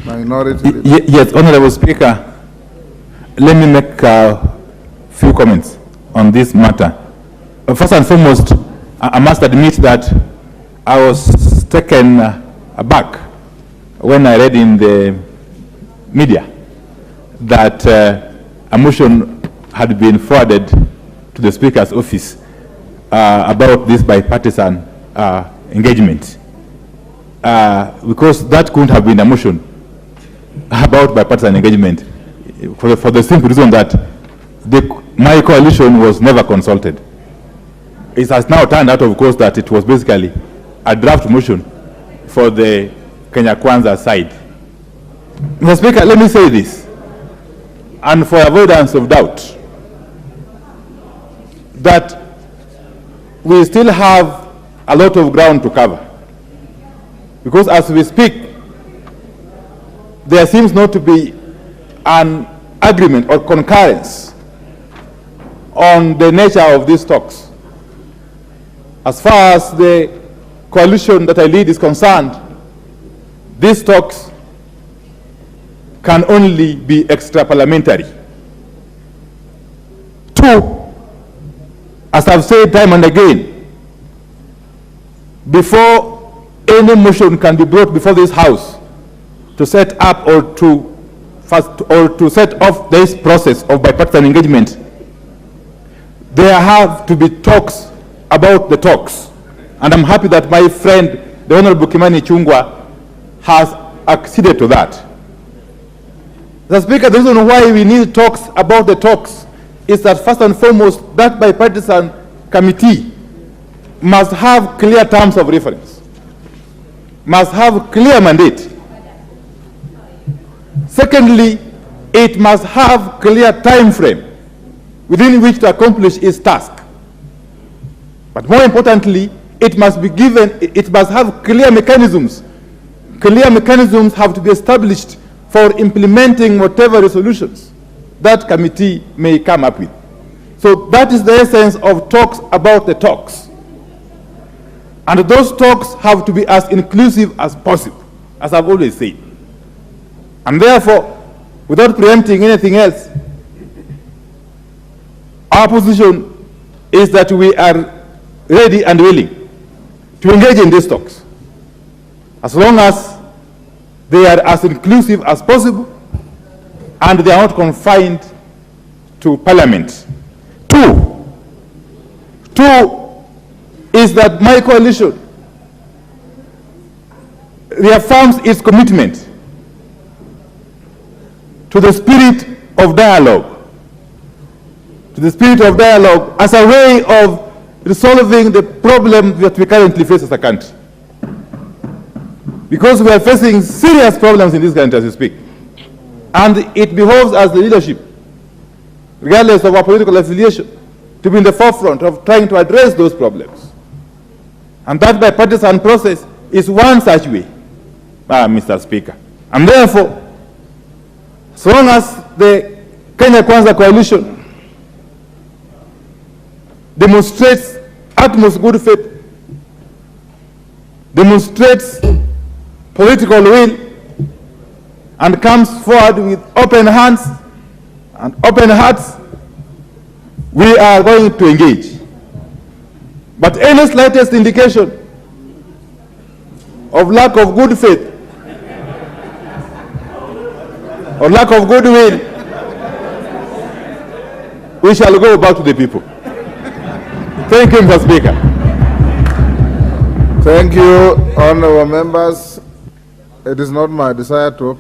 Minority Leader. Yes, Honorable Speaker, let me make a few comments on this matter. First and foremost, I must admit that I was taken aback when I read in the media that a motion had been forwarded to the Speaker's office about this bipartisan engagement. Because that couldn't have been a motion about bipartisan engagement for the simple reason that my coalition was never consulted. It has now turned out, of course, that it was basically a draft motion for the Kenya Kwanza side. Mr. Speaker, let me say this, and for avoidance of doubt, that we still have a lot of ground to cover. Because as we speak, there seems not to be an agreement or concurrence on the nature of these talks. As far as the coalition that I lead is concerned, these talks can only be extra-parliamentary. Two, as I've said time and again, before any motion can be brought before this House to set up or to set off this process of bipartisan engagement, there have to be talks about the talks. And I'm happy that my friend, the Honorable Kimani Chungwa, has acceded to that. The Speaker, the reason why we need talks about the talks is that first and foremost, that bipartisan committee must have clear terms of reference, must have clear mandate. Secondly, it must have clear time frame within which to accomplish its task. But more importantly, it must have clear mechanisms. Clear mechanisms have to be established for implementing whatever resolutions that committee may come up with. So that is the essence of talks about the talks. And those talks have to be as inclusive as possible, as I've always said. And therefore, without preempting anything else, our position is that we are ready and willing to engage in these talks, as long as they are as inclusive as possible and they are not confined to Parliament. Two is that my coalition reaffirms its commitment to the spirit of dialogue, as a way of resolving the problem that we currently face as a country. Because we are facing serious problems in this country as we speak. And it behoves us, the leadership, regardless of our political affiliation, to be in the forefront of trying to address those problems. And that bipartisan process is one such way, Mr. Speaker. And therefore, as long as the Kenya Kwanza coalition demonstrates utmost good faith, demonstrates political will, and comes forward with open hands and open hearts, we are going to engage. But any slightest indication of lack of good faith or lack of goodwill, we shall go back to the people. Thank you, Mr. Speaker. Thank you, honorable members. It is not my desire to open